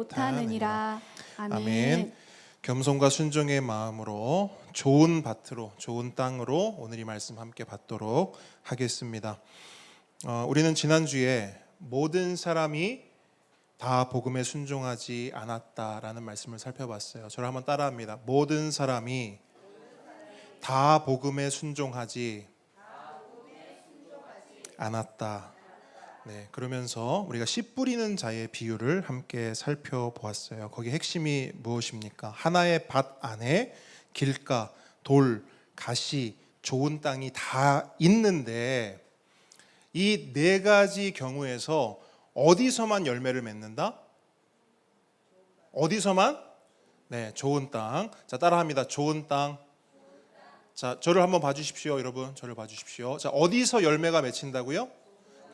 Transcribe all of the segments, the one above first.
못하느니라. 아멘. 아멘. 겸손과 순종의 마음으로 좋은 밭으로, 좋은 땅으로 오늘 이 말씀 함께 받도록 하겠습니다. 우리는 지난주에 모든 사람이 다 복음에 순종하지 않았다라는 말씀을 살펴봤어요. 저를 한번 따라합니다. 모든 사람이 다 복음에 순종하지 않았다. 네, 그러면서 우리가 씨 뿌리는 자의 비유를 함께 살펴보았어요. 거기 핵심이 무엇입니까? 하나의 밭 안에 길가, 돌, 가시, 좋은 땅이 다 있는데 이 네 가지 경우에서 어디서만 열매를 맺는다? 어디서만? 네, 좋은 땅. 자, 따라합니다. 좋은 땅. 자, 저를 한번 봐주십시오, 여러분. 저를 봐주십시오. 자, 어디서 열매가 맺힌다고요?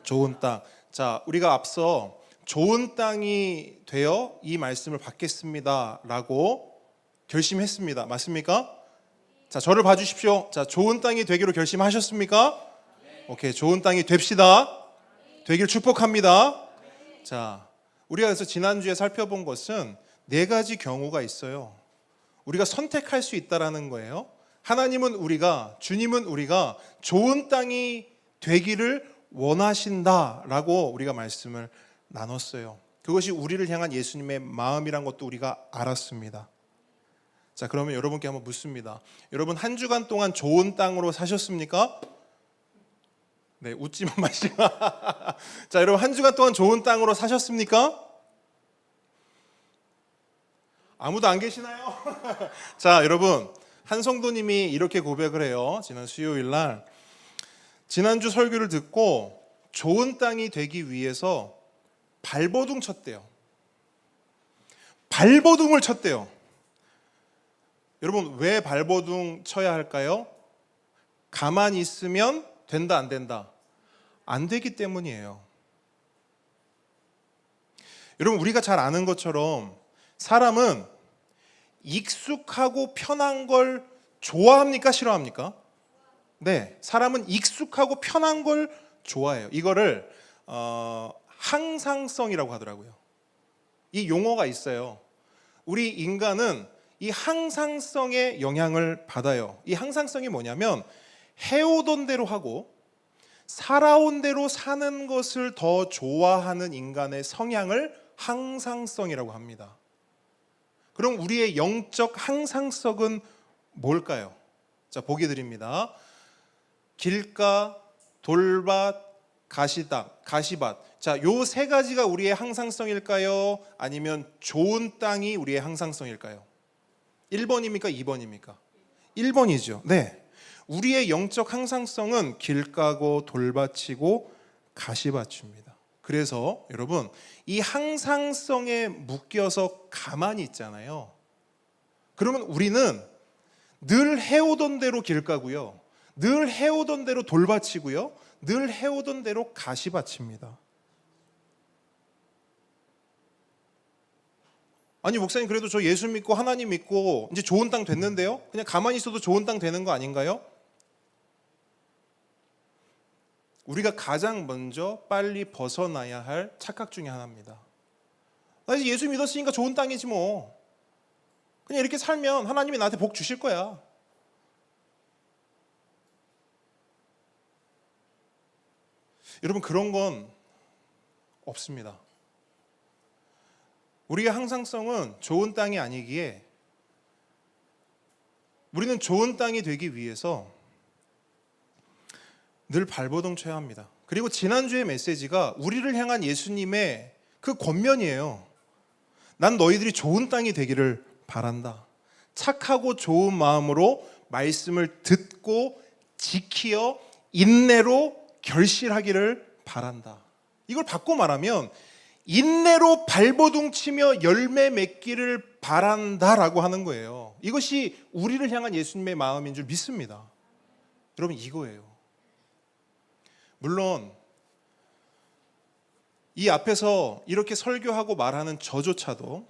좋은 땅. 자, 우리가 앞서 좋은 땅이 되어 이 말씀을 받겠습니다라고 결심했습니다. 맞습니까? 자, 저를 봐주십시오. 자, 좋은 땅이 되기로 결심하셨습니까? 오케이, 좋은 땅이 됩시다. 되길 축복합니다. 자, 우리가 그래서 지난주에 살펴본 것은 네 가지 경우가 있어요. 우리가 선택할 수 있다라는 거예요. 하나님은 우리가, 주님은 우리가 좋은 땅이 되기를 원하신다라고 우리가 말씀을 나눴어요. 그것이 우리를 향한 예수님의 마음이란 것도 우리가 알았습니다. 자, 그러면 여러분께 한번 묻습니다. 여러분 한 주간 동안 좋은 땅으로 사셨습니까? 네, 웃지만 마시고. 자, 여러분 한 주간 동안 좋은 땅으로 사셨습니까? 아무도 안 계시나요? 자, 여러분 한 성도님이 이렇게 고백을 해요. 지난 수요일 날 지난주 설교를 듣고 좋은 땅이 되기 위해서 발버둥 쳤대요. 발버둥을 쳤대요. 여러분 왜 발버둥 쳐야 할까요? 가만히 있으면 된다 안 된다? 안 되기 때문이에요. 여러분 우리가 잘 아는 것처럼 사람은 익숙하고 편한 걸 좋아합니까? 싫어합니까? 네, 사람은 익숙하고 편한 걸 좋아해요. 이거를 항상성이라고 하더라고요. 이 용어가 있어요. 우리 인간은 이 항상성의 영향을 받아요. 이 항상성이 뭐냐면 해오던 대로 하고 살아온 대로 사는 것을 더 좋아하는 인간의 성향을 항상성이라고 합니다. 그럼 우리의 영적 항상성은 뭘까요? 자, 보기 드립니다. 길가, 돌밭, 가시밭. 자, 요 세 가지가 우리의 항상성일까요? 아니면 좋은 땅이 우리의 항상성일까요? 1번입니까? 2번입니까? 1번이죠. 네. 우리의 영적 항상성은 길가고 돌밭이고 가시밭입니다. 그래서 여러분 이 항상성에 묶여서 가만히 있잖아요. 그러면 우리는 늘 해오던 대로 길가고요. 늘 해오던 대로 돌밭이고요. 늘 해오던 대로 가시밭입니다. 아니 목사님 그래도 저 예수 믿고 하나님 믿고 이제 좋은 땅 됐는데요? 그냥 가만히 있어도 좋은 땅 되는 거 아닌가요? 우리가 가장 먼저 빨리 벗어나야 할 착각 중에 하나입니다. 나 이제 예수 믿었으니까 좋은 땅이지 뭐. 그냥 이렇게 살면 하나님이 나한테 복 주실 거야. 여러분 그런 건 없습니다. 우리의 항상성은 좋은 땅이 아니기에 우리는 좋은 땅이 되기 위해서 늘 발버둥 쳐야 합니다. 그리고 지난주의 메시지가 우리를 향한 예수님의 그 권면이에요. 난 너희들이 좋은 땅이 되기를 바란다. 착하고 좋은 마음으로 말씀을 듣고 지키어 인내로 결실하기를 바란다. 이걸 바꿔 말하면 인내로 발버둥 치며 열매 맺기를 바란다라고 하는 거예요. 이것이 우리를 향한 예수님의 마음인 줄 믿습니다. 여러분 이거예요. 물론 이 앞에서 이렇게 설교하고 말하는 저조차도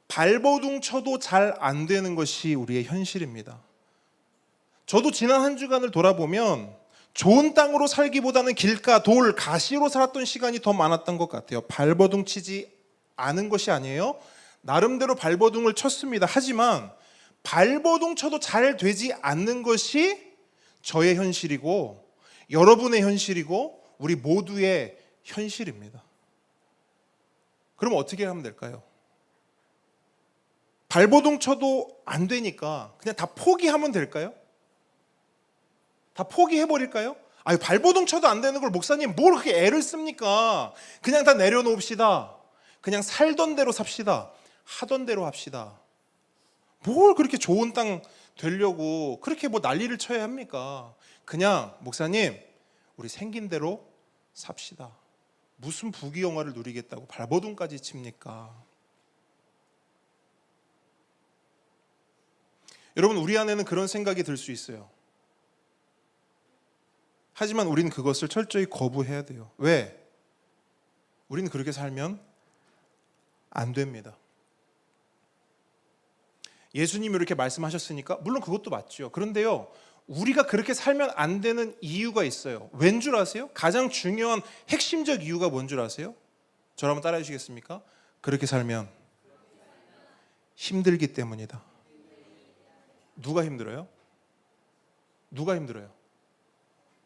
발버둥 쳐도 잘 안 되는 것이 우리의 현실입니다. 저도 지난 한 주간을 돌아보면 좋은 땅으로 살기보다는 길가, 돌, 가시로 살았던 시간이 더 많았던 것 같아요. 발버둥 치지 아는 것이 아니에요. 나름대로 발버둥을 쳤습니다. 하지만 발버둥 쳐도 잘 되지 않는 것이 저의 현실이고 여러분의 현실이고 우리 모두의 현실입니다. 그럼 어떻게 하면 될까요? 발버둥 쳐도 안 되니까 그냥 다 포기하면 될까요? 다 포기해버릴까요? 아유, 발버둥 쳐도 안 되는 걸 목사님 뭘 그렇게 애를 씁니까? 그냥 다 내려놓읍시다. 그냥 살던 대로 삽시다. 하던 대로 합시다. 뭘 그렇게 좋은 땅 되려고 그렇게 뭐 난리를 쳐야 합니까? 그냥 목사님 우리 생긴 대로 삽시다. 무슨 부귀영화를 누리겠다고 발버둥까지 칩니까? 여러분, 우리 안에는 그런 생각이 들 수 있어요. 하지만 우리는 그것을 철저히 거부해야 돼요. 왜? 우리는 그렇게 살면 안 됩니다. 예수님이 이렇게 말씀하셨으니까 물론 그것도 맞죠. 그런데요, 우리가 그렇게 살면 안 되는 이유가 있어요. 왠 줄 아세요? 가장 중요한 핵심적 이유가 뭔 줄 아세요? 저를 한번 따라해 주시겠습니까? 그렇게 살면 힘들기 때문이다. 누가 힘들어요? 누가 힘들어요?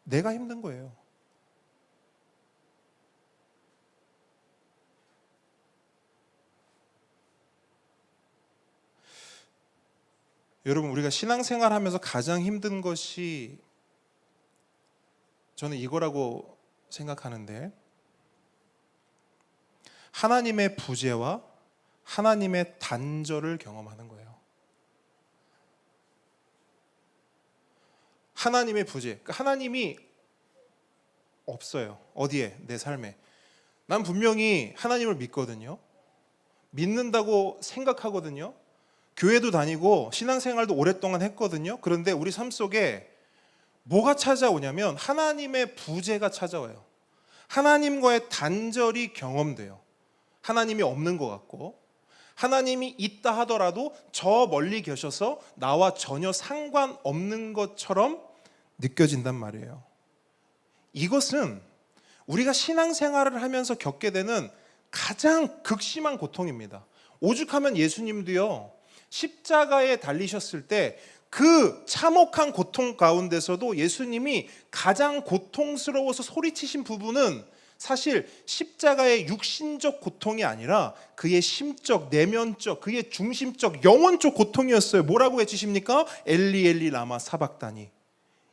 내가 힘든 거예요. 여러분, 우리가 신앙생활 하면서 가장 힘든 것이 저는 이거라고 생각하는데, 하나님의 부재와 하나님의 단절을 경험하는 거예요. 하나님의 부재, 그러니까 하나님이 없어요. 어디에? 내 삶에. 난 분명히 하나님을 믿거든요. 믿는다고 생각하거든요. 교회도 다니고 신앙생활도 오랫동안 했거든요. 그런데 우리 삶 속에 뭐가 찾아오냐면 하나님의 부재가 찾아와요. 하나님과의 단절이 경험돼요. 하나님이 없는 것 같고, 하나님이 있다 하더라도 저 멀리 계셔서 나와 전혀 상관없는 것처럼 느껴진단 말이에요. 이것은 우리가 신앙생활을 하면서 겪게 되는 가장 극심한 고통입니다. 오죽하면 예수님도요, 십자가에 달리셨을 때 그 참혹한 고통 가운데서도 예수님이 가장 고통스러워서 소리치신 부분은 사실 십자가의 육신적 고통이 아니라 그의 심적, 내면적, 그의 중심적, 영혼적 고통이었어요. 뭐라고 외치십니까? 엘리 엘리 라마 사박다니,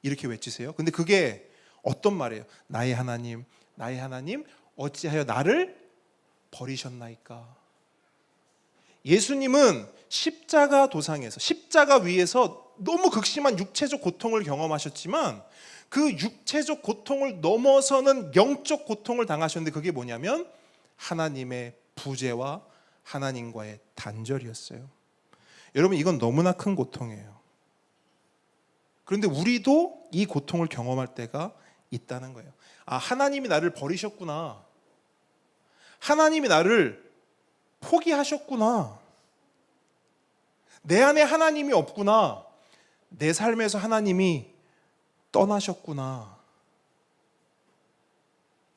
이렇게 외치세요. 근데 그게 어떤 말이에요? 나의 하나님, 나의 하나님, 어찌하여 나를 버리셨나이까? 예수님은 십자가 도상에서, 십자가 위에서 너무 극심한 육체적 고통을 경험하셨지만 그 육체적 고통을 넘어서는 영적 고통을 당하셨는데, 그게 뭐냐면 하나님의 부재와 하나님과의 단절이었어요. 여러분, 이건 너무나 큰 고통이에요. 그런데 우리도 이 고통을 경험할 때가 있다는 거예요. 아, 하나님이 나를 버리셨구나. 하나님이 나를 포기하셨구나. 내 안에 하나님이 없구나. 내 삶에서 하나님이 떠나셨구나.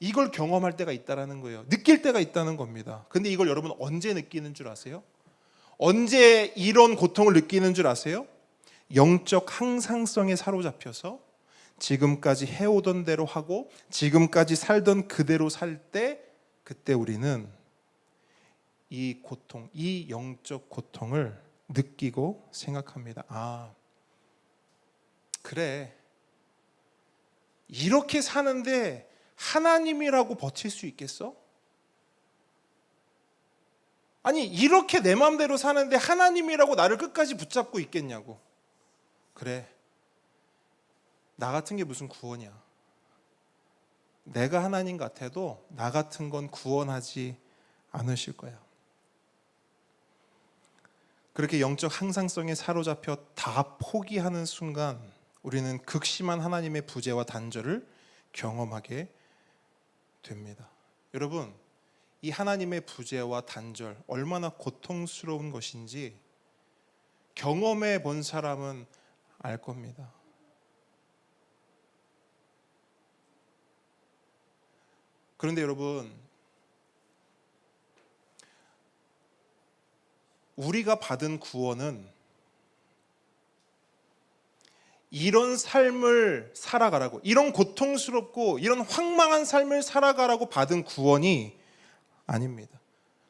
이걸 경험할 때가 있다는 거예요. 느낄 때가 있다는 겁니다. 근데 이걸 여러분 언제 느끼는 줄 아세요? 언제 이런 고통을 느끼는 줄 아세요? 영적 항상성에 사로잡혀서 지금까지 해오던 대로 하고 지금까지 살던 그대로 살 때, 그때 우리는 이 고통, 이 영적 고통을 느끼고 생각합니다. 아, 그래, 이렇게 사는데 하나님이라고 버틸 수 있겠어? 아니, 이렇게 내 마음대로 사는데 하나님이라고 나를 끝까지 붙잡고 있겠냐고. 그래, 나 같은 게 무슨 구원이야. 내가 하나님 같아도 나 같은 건 구원하지 않으실 거야. 그렇게 영적 항상성에 사로잡혀 다 포기하는 순간 우리는 극심한 하나님의 부재와 단절을 경험하게 됩니다. 여러분, 이 하나님의 부재와 단절 얼마나 고통스러운 것인지 경험해 본 사람은 알 겁니다. 그런데 여러분, 우리가 받은 구원은 이런 삶을 살아가라고, 이런 고통스럽고 이런 황망한 삶을 살아가라고 받은 구원이 아닙니다.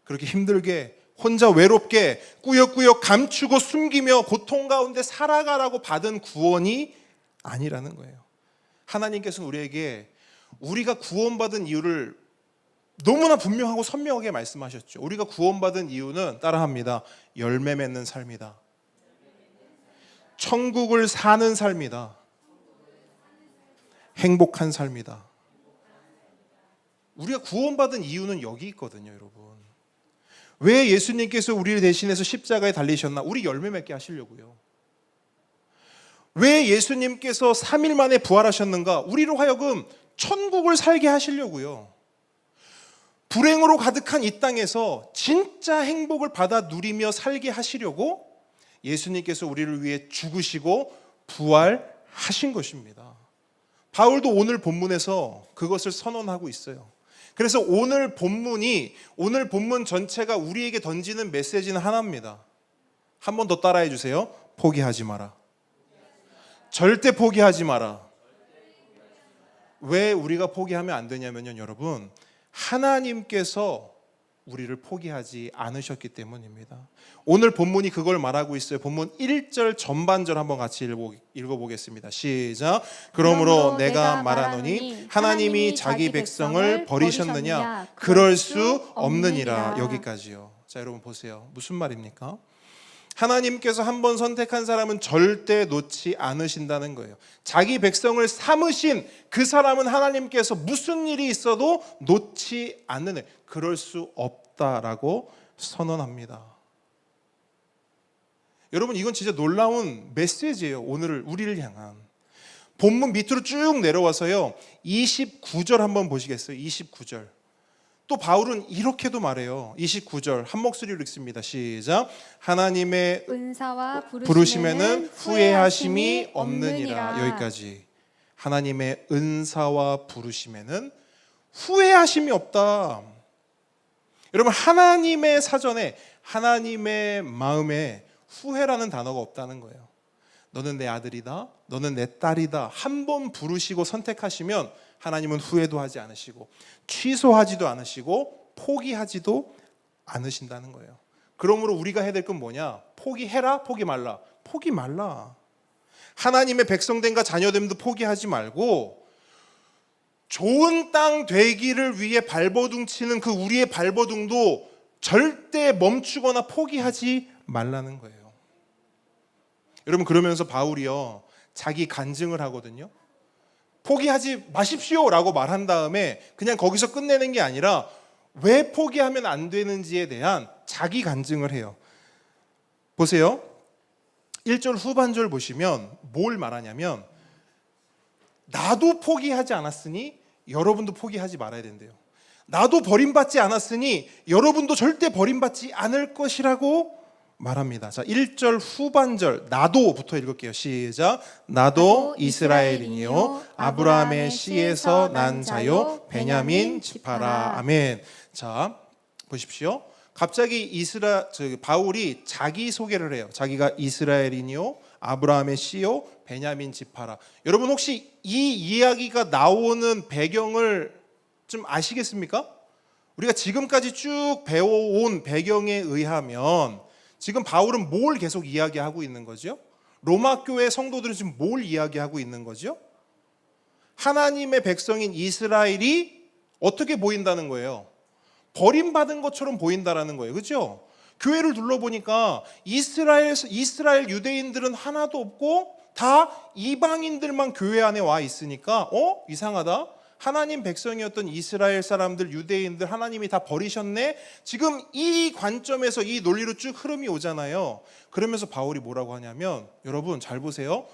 그렇게 힘들게 혼자 외롭게 꾸역꾸역 감추고 숨기며 고통 가운데 살아가라고 받은 구원이 아니라는 거예요. 하나님께서는 우리에게 우리가 구원받은 이유를 너무나 분명하고 선명하게 말씀하셨죠. 우리가 구원받은 이유는 따라합니다. 열매 맺는 삶이다. 천국을 사는 삶이다. 행복한 삶이다. 우리가 구원받은 이유는 여기 있거든요, 여러분. 왜 예수님께서 우리를 대신해서 십자가에 달리셨나? 우리 열매 맺게 하시려고요. 왜 예수님께서 3일 만에 부활하셨는가? 우리로 하여금 천국을 살게 하시려고요. 불행으로 가득한 이 땅에서 진짜 행복을 받아 누리며 살게 하시려고 예수님께서 우리를 위해 죽으시고 부활하신 것입니다. 바울도 오늘 본문에서 그것을 선언하고 있어요. 그래서 오늘 본문 전체가 우리에게 던지는 메시지는 하나입니다. 한 번 더 따라해 주세요. 포기하지 마라. 절대 포기하지 마라. 왜 우리가 포기하면 안 되냐면요, 여러분, 하나님께서 우리를 포기하지 않으셨기 때문입니다. 오늘 본문이 그걸 말하고 있어요. 본문 1절 전반절 한번 같이 읽어보겠습니다. 시작. 그러므로 내가 말하노니 하나님이 자기 백성을 버리셨느냐? 그럴 수 없느니라. 여기까지요. 자, 여러분 보세요. 무슨 말입니까? 하나님께서 한번 선택한 사람은 절대 놓지 않으신다는 거예요. 자기 백성을 삼으신 그 사람은 하나님께서 무슨 일이 있어도 놓지 않는 애. 그럴 수 없다라고 선언합니다. 여러분, 이건 진짜 놀라운 메시지예요. 오늘 우리를 향한. 본문 밑으로 쭉 내려와서요, 29절 한번 보시겠어요? 29절. 또 바울은 이렇게도 말해요. 29절 한 목소리로 읽습니다. 시작. 하나님의 은사와 부르심에는 후회하심이 없느니라. 여기까지. 하나님의 은사와 부르심에는 후회하심이 없다. 여러분, 하나님의 사전에, 하나님의 마음에 후회라는 단어가 없다는 거예요. 너는 내 아들이다, 너는 내 딸이다 한 번 부르시고 선택하시면 하나님은 후회도 하지 않으시고 취소하지도 않으시고 포기하지도 않으신다는 거예요. 그러므로 우리가 해야 될 건 뭐냐? 포기해라? 포기 말라? 포기 말라. 하나님의 백성됨과 자녀됨도 포기하지 말고 좋은 땅 되기를 위해 발버둥 치는 그 우리의 발버둥도 절대 멈추거나 포기하지 말라는 거예요. 여러분, 그러면서 바울이요, 자기 간증을 하거든요. 포기하지 마십시오라고 말한 다음에 그냥 거기서 끝내는 게 아니라 왜 포기하면 안 되는지에 대한 자기 간증을 해요. 보세요. 1절 후반절 보시면 뭘 말하냐면, 나도 포기하지 않았으니 여러분도 포기하지 말아야 된대요. 나도 버림받지 않았으니 여러분도 절대 버림받지 않을 것이라고 말합니다. 자, 1절 후반절 나도부터 읽을게요. 시작. 나도 이스라엘이니요 아브라함의 씨에서 난 자요 베냐민 지파라. 아멘. 자, 보십시오. 갑자기 바울이 자기 소개를 해요. 자기가 이스라엘이니요 아브라함의 씨요 베냐민 지파라. 여러분, 혹시 이 이야기가 나오는 배경을 좀 아시겠습니까? 우리가 지금까지 쭉 배워온 배경에 의하면 지금 바울은 뭘 계속 이야기하고 있는 거죠? 로마 교회 성도들은 지금 뭘 이야기하고 있는 거죠? 하나님의 백성인 이스라엘이 어떻게 보인다는 거예요? 버림받은 것처럼 보인다라는 거예요. 그렇죠? 교회를 둘러보니까 이스라엘 유대인들은 하나도 없고 다 이방인들만 교회 안에 와 있으니까 이상하다. 하나님 백성이었던 이스라엘 사람들, 유대인들 하나님이 다 버리셨네. 지금 이 관점에서 이 논리로 쭉 흐름이 오잖아요. 그러면서 바울이 뭐라고 하냐면, 여러분 잘 보세요.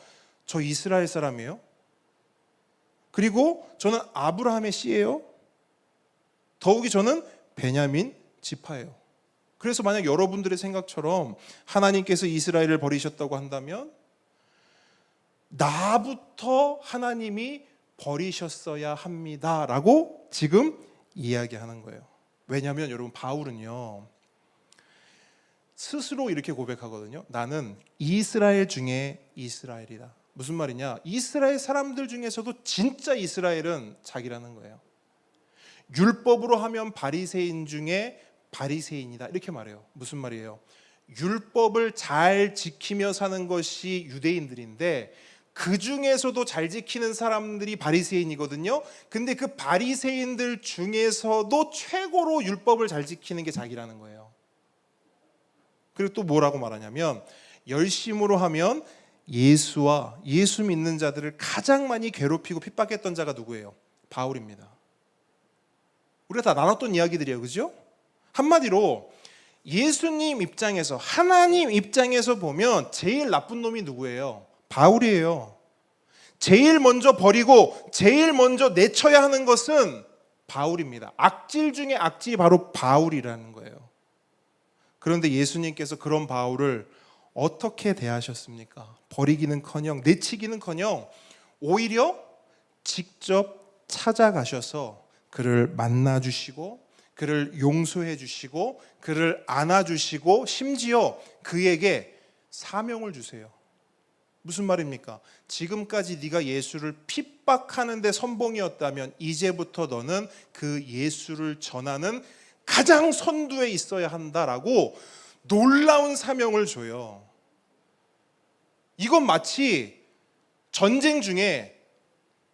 저 이스라엘 사람이에요. 그리고 저는 아브라함의 씨예요. 더욱이 저는 베냐민 지파예요. 그래서 만약 여러분들의 생각처럼 하나님께서 이스라엘을 버리셨다고 한다면 나부터 하나님이 버리셨어야 합니다라고 지금 이야기하는 거예요. 왜냐하면 여러분, 바울은요, 스스로 이렇게 고백하거든요. 나는 이스라엘 중에 이스라엘이다. 무슨 말이냐? 이스라엘 사람들 중에서도 진짜 이스라엘은 자기라는 거예요. 율법으로 하면 바리새인 중에 바리새인이다. 이렇게 말해요. 무슨 말이에요? 율법을 잘 지키며 사는 것이 유대인들인데 그 중에서도 잘 지키는 사람들이 바리새인이거든요. 근데 그 바리새인들 중에서도 최고로 율법을 잘 지키는 게 자기라는 거예요. 그리고 또 뭐라고 말하냐면 열심으로 하면 예수와 예수 믿는 자들을 가장 많이 괴롭히고 핍박했던 자가 누구예요? 바울입니다. 우리가 다 나눴던 이야기들이에요. 그죠? 한마디로 예수님 입장에서, 하나님 입장에서 보면 제일 나쁜 놈이 누구예요? 바울이에요. 제일 먼저 버리고 제일 먼저 내쳐야 하는 것은 바울입니다. 악질 중에 악질이 바로 바울이라는 거예요. 그런데 예수님께서 그런 바울을 어떻게 대하셨습니까? 버리기는커녕 내치기는커녕 오히려 직접 찾아가셔서 그를 만나주시고 그를 용서해 주시고 그를 안아주시고 심지어 그에게 사명을 주세요. 무슨 말입니까? 지금까지 네가 예수를 핍박하는 데 선봉이었다면 이제부터 너는 그 예수를 전하는 가장 선두에 있어야 한다라고 놀라운 사명을 줘요. 이건 마치 전쟁 중에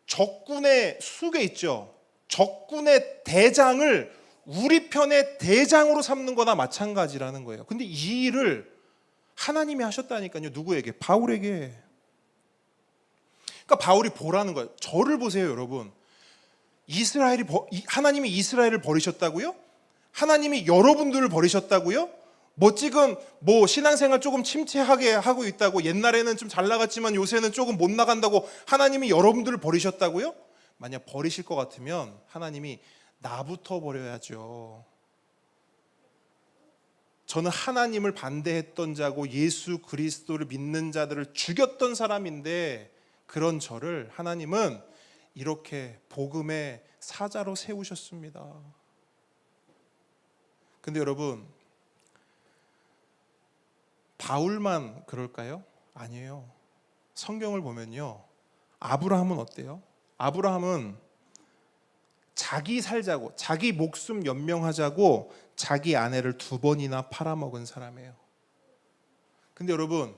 적군의 수계 있죠. 적군의 대장을 우리 편의 대장으로 삼는 거나 마찬가지라는 거예요. 근데 이 일을 하나님이 하셨다니까요. 누구에게? 바울에게. 그러니까 바울이 보라는 거예요. 저를 보세요, 여러분. 하나님이 이스라엘을 버리셨다고요? 하나님이 여러분들을 버리셨다고요? 지금 신앙생활 조금 침체하게 하고 있다고, 옛날에는 좀 잘 나갔지만 요새는 조금 못 나간다고 하나님이 여러분들을 버리셨다고요? 만약 버리실 것 같으면 하나님이 나부터 버려야죠. 저는 하나님을 반대했던 자고 예수 그리스도를 믿는 자들을 죽였던 사람인데 그런 저를 하나님은 이렇게 복음의 사자로 세우셨습니다. 근데 여러분, 바울만 그럴까요? 아니에요. 성경을 보면요, 아브라함은 어때요? 아브라함은 자기 살자고, 자기 목숨 연명하자고 자기 아내를 2번이나 팔아먹은 사람이에요. 근데 여러분,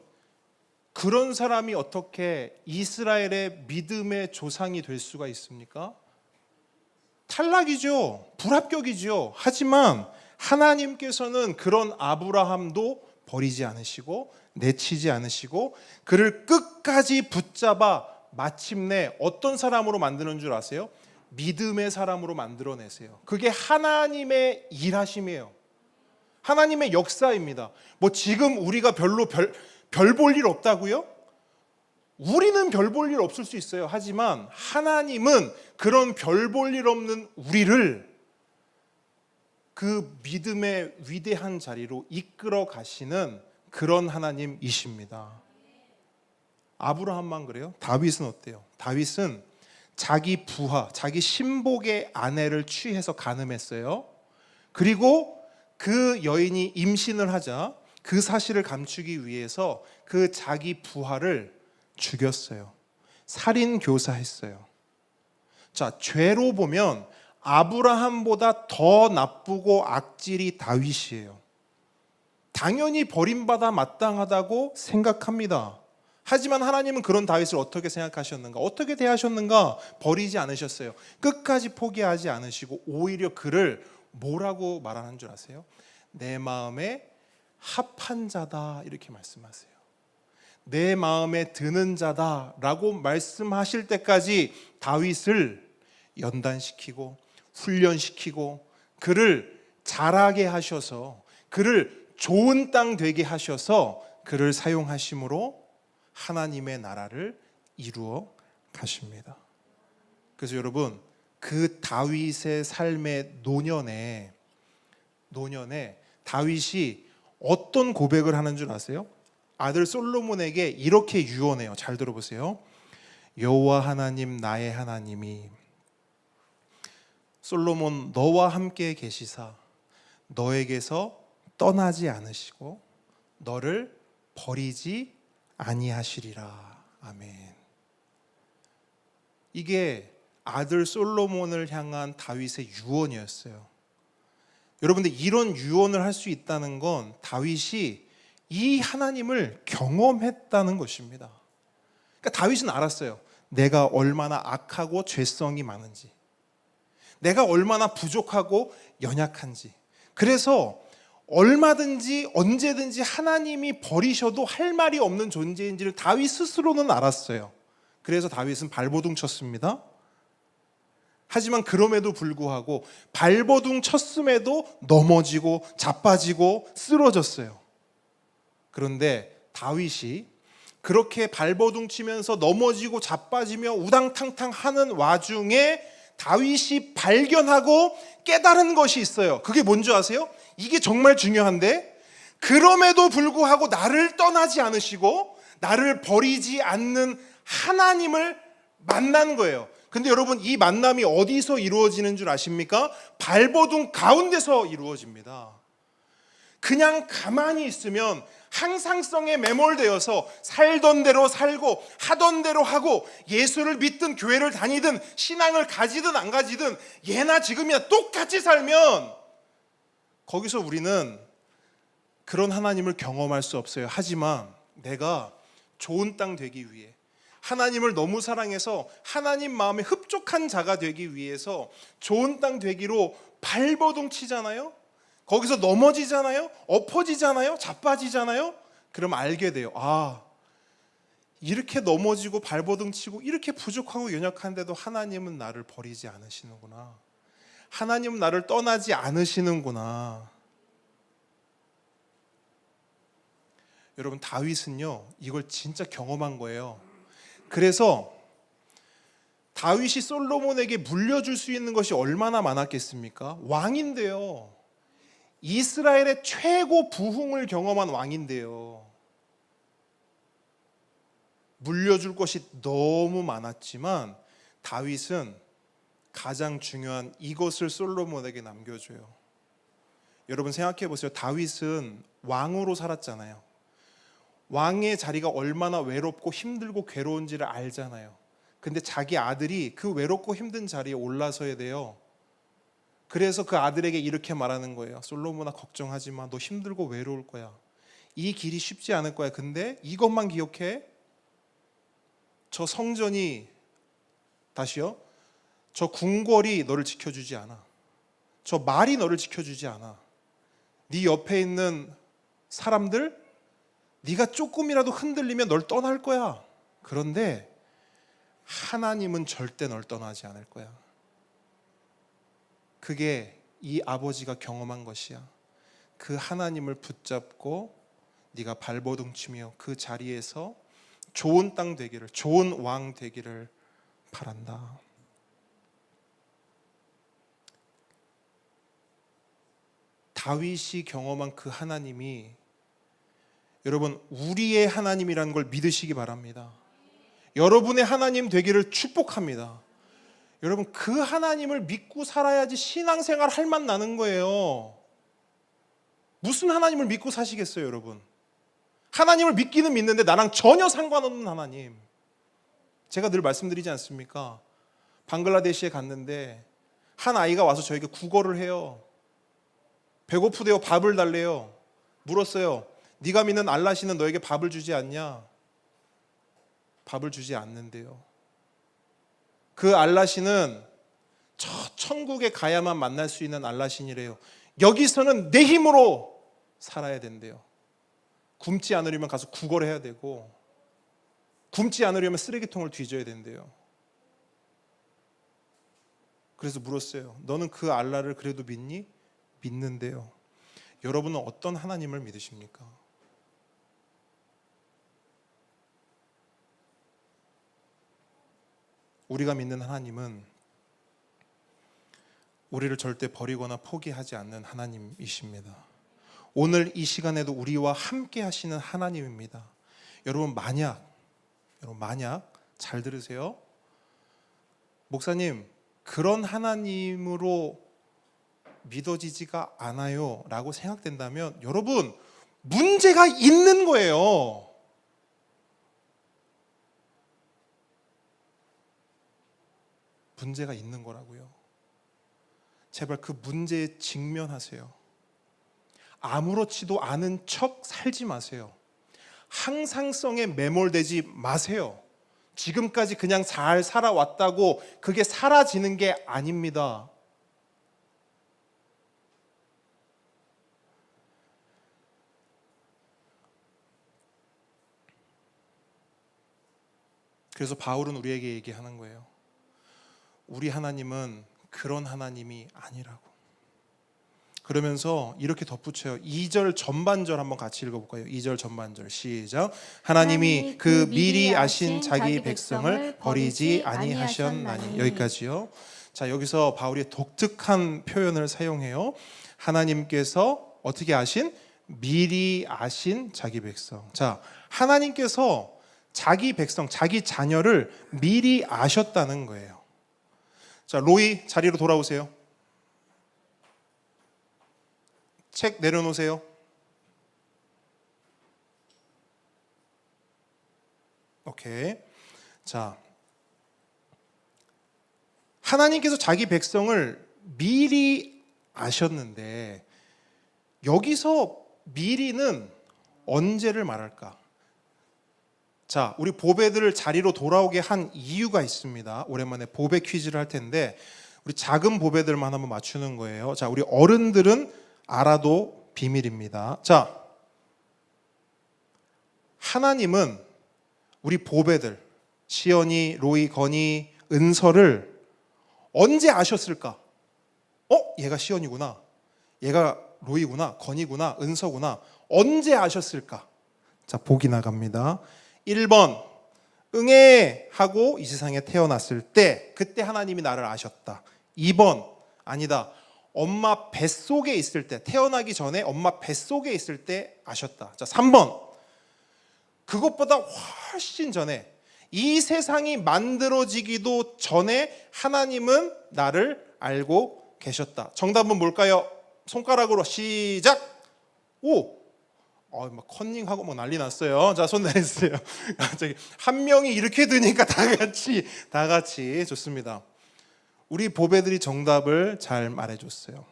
그런 사람이 어떻게 이스라엘의 믿음의 조상이 될 수가 있습니까? 탈락이죠. 불합격이죠. 하지만 하나님께서는 그런 아브라함도 버리지 않으시고 내치지 않으시고 그를 끝까지 붙잡아 마침내 어떤 사람으로 만드는 줄 아세요? 믿음의 사람으로 만들어내세요. 그게 하나님의 일하심이에요. 하나님의 역사입니다. 지금 우리가 별로 별 볼 일 없다고요? 우리는 별 볼 일 없을 수 있어요. 하지만 하나님은 그런 별 볼 일 없는 우리를 그 믿음의 위대한 자리로 이끌어 가시는 그런 하나님이십니다. 아브라함만 그래요? 다윗은 어때요? 다윗은 자기 부하, 자기 신복의 아내를 취해서 간음했어요. 그리고 그 여인이 임신을 하자 그 사실을 감추기 위해서 그 자기 부하를 죽였어요. 살인 교사했어요. 자, 죄로 보면 아브라함보다 더 나쁘고 악질이 다윗이에요. 당연히 버림받아 마땅하다고 생각합니다. 하지만 하나님은 그런 다윗을 어떻게 생각하셨는가? 어떻게 대하셨는가? 버리지 않으셨어요. 끝까지 포기하지 않으시고 오히려 그를 뭐라고 말하는 줄 아세요? 내 마음에 합한 자다, 이렇게 말씀하세요. 내 마음에 드는 자다라고 말씀하실 때까지 다윗을 연단시키고 훈련시키고 그를 자라게 하셔서 그를 좋은 땅 되게 하셔서 그를 사용하심으로 하나님의 나라를 이루어 가십니다. 그래서 여러분, 그 다윗의 삶의 노년에 다윗이 어떤 고백을 하는 줄 아세요? 아들 솔로몬에게 이렇게 유언해요. 잘 들어보세요. 여호와 하나님 나의 하나님이 솔로몬 너와 함께 계시사 너에게서 떠나지 않으시고 너를 버리지 아니하시리라. 아멘. 이게 아들 솔로몬을 향한 다윗의 유언이었어요. 여러분들, 이런 유언을 할 수 있다는 건 다윗이 이 하나님을 경험했다는 것입니다. 그러니까 다윗은 알았어요. 내가 얼마나 악하고 죄성이 많은지, 내가 얼마나 부족하고 연약한지. 그래서 얼마든지 언제든지 하나님이 버리셔도 할 말이 없는 존재인지를 다윗 스스로는 알았어요. 그래서 다윗은 발버둥 쳤습니다. 하지만 그럼에도 불구하고 발버둥 쳤음에도 넘어지고 자빠지고 쓰러졌어요. 그런데 다윗이 그렇게 발버둥 치면서 넘어지고 자빠지며 우당탕탕 하는 와중에 다윗이 발견하고 깨달은 것이 있어요. 그게 뭔지 아세요? 이게 정말 중요한데, 그럼에도 불구하고 나를 떠나지 않으시고 나를 버리지 않는 하나님을 만난 거예요. 근데 여러분, 이 만남이 어디서 이루어지는 줄 아십니까? 발버둥 가운데서 이루어집니다. 그냥 가만히 있으면 항상성에 매몰되어서 살던 대로 살고 하던 대로 하고, 예수를 믿든 교회를 다니든 신앙을 가지든 안 가지든 예나 지금이나 똑같이 살면 거기서 우리는 그런 하나님을 경험할 수 없어요. 하지만 내가 좋은 땅 되기 위해, 하나님을 너무 사랑해서 하나님 마음에 흡족한 자가 되기 위해서 좋은 땅 되기로 발버둥 치잖아요. 거기서 넘어지잖아요. 엎어지잖아요. 자빠지잖아요. 그럼 알게 돼요. 아, 이렇게 넘어지고 발버둥 치고 이렇게 부족하고 연약한데도 하나님은 나를 버리지 않으시는구나. 하나님은 나를 떠나지 않으시는구나. 여러분, 다윗은요, 이걸 진짜 경험한 거예요. 그래서 다윗이 솔로몬에게 물려줄 수 있는 것이 얼마나 많았겠습니까? 왕인데요. 이스라엘의 최고 부흥을 경험한 왕인데요. 물려줄 것이 너무 많았지만 다윗은 가장 중요한 이것을 솔로몬에게 남겨줘요. 여러분, 생각해 보세요. 다윗은 왕으로 살았잖아요. 왕의 자리가 얼마나 외롭고 힘들고 괴로운지를 알잖아요. 근데 자기 아들이 그 외롭고 힘든 자리에 올라서야 돼요. 그래서 그 아들에게 이렇게 말하는 거예요. 솔로몬아, 걱정하지 마. 너 힘들고 외로울 거야. 이 길이 쉽지 않을 거야. 근데 이것만 기억해. 저 성전이, 다시요, 저 궁궐이 너를 지켜주지 않아. 저 말이 너를 지켜주지 않아. 네 옆에 있는 사람들, 네가 조금이라도 흔들리면 널 떠날 거야. 그런데 하나님은 절대 널 떠나지 않을 거야. 그게 이 아버지가 경험한 것이야. 그 하나님을 붙잡고 네가 발버둥 치며 그 자리에서 좋은 땅 되기를, 좋은 왕 되기를 바란다. 다윗이 경험한 그 하나님이 여러분, 우리의 하나님이라는 걸 믿으시기 바랍니다. 여러분의 하나님 되기를 축복합니다. 여러분, 그 하나님을 믿고 살아야지 신앙생활 할 맛 나는 거예요. 무슨 하나님을 믿고 사시겠어요, 여러분? 하나님을 믿기는 믿는데 나랑 전혀 상관없는 하나님. 제가 늘 말씀드리지 않습니까? 방글라데시에 갔는데 한 아이가 와서 저에게 국어를 해요. 배고프대요. 밥을 달래요. 물었어요. 네가 믿는 알라시는 너에게 밥을 주지 않냐? 밥을 주지 않는데요. 그 알라신은 저 천국에 가야만 만날 수 있는 알라신이래요. 여기서는 내 힘으로 살아야 된대요. 굶지 않으려면 가서 구걸을 해야 되고, 굶지 않으려면 쓰레기통을 뒤져야 된대요. 그래서 물었어요. 너는 그 알라를 그래도 믿니? 믿는데요. 여러분은 어떤 하나님을 믿으십니까? 우리가 믿는 하나님은 우리를 절대 버리거나 포기하지 않는 하나님이십니다. 오늘 이 시간에도 우리와 함께 하시는 하나님입니다. 여러분, 만약 잘 들으세요. 목사님, 그런 하나님으로 믿어지지가 않아요 라고 생각된다면, 여러분, 문제가 있는 거예요. 문제가 있는 거라고요. 제발 그 문제에 직면하세요. 아무렇지도 않은 척 살지 마세요. 항상성에 매몰되지 마세요. 지금까지 그냥 잘 살아왔다고 그게 사라지는 게 아닙니다. 그래서 바울은 우리에게 얘기하는 거예요. 우리 하나님은 그런 하나님이 아니라고. 그러면서 이렇게 덧붙여요. 2절 전반절 한번 같이 읽어볼까요? 2절 전반절 시작. 하나님이 그 미리 아신 자기 백성을 버리지 아니하셨나니. 여기까지요. 자, 여기서 바울이 독특한 표현을 사용해요. 하나님께서 어떻게 아신? 미리 아신 자기 백성. 자, 하나님께서 자기 백성, 자기 자녀를 미리 아셨다는 거예요. 자, 로이 자리로 돌아오세요. 책 내려놓으세요. 오케이. 자, 하나님께서 자기 백성을 미리 아셨는데 여기서 미리는 언제를 말할까? 자, 우리 보배들을 자리로 돌아오게 한 이유가 있습니다. 오랜만에 보배 퀴즈를 할 텐데 우리 작은 보배들만 한번 맞추는 거예요. 자, 우리 어른들은 알아도 비밀입니다. 자, 하나님은 우리 보배들 시연이, 로이, 건이, 은서를 언제 아셨을까? 얘가 시연이구나, 얘가 로이구나, 건이구나, 은서구나. 언제 아셨을까? 자, 보기 나갑니다. 1번 응애 하고 이 세상에 태어났을 때, 그때 하나님이 나를 아셨다. 2번 아니다, 엄마 뱃속에 있을 때, 태어나기 전에 엄마 뱃속에 있을 때 아셨다. 자, 3번 그것보다 훨씬 전에, 이 세상이 만들어지기도 전에 하나님은 나를 알고 계셨다. 정답은 뭘까요? 손가락으로 시작. 오, 막 컨닝하고 막 난리 났어요. 자, 손 내리세요. 갑자기 한 명이 이렇게 드니까 다 같이 좋습니다. 우리 보배들이 정답을 잘 말해줬어요.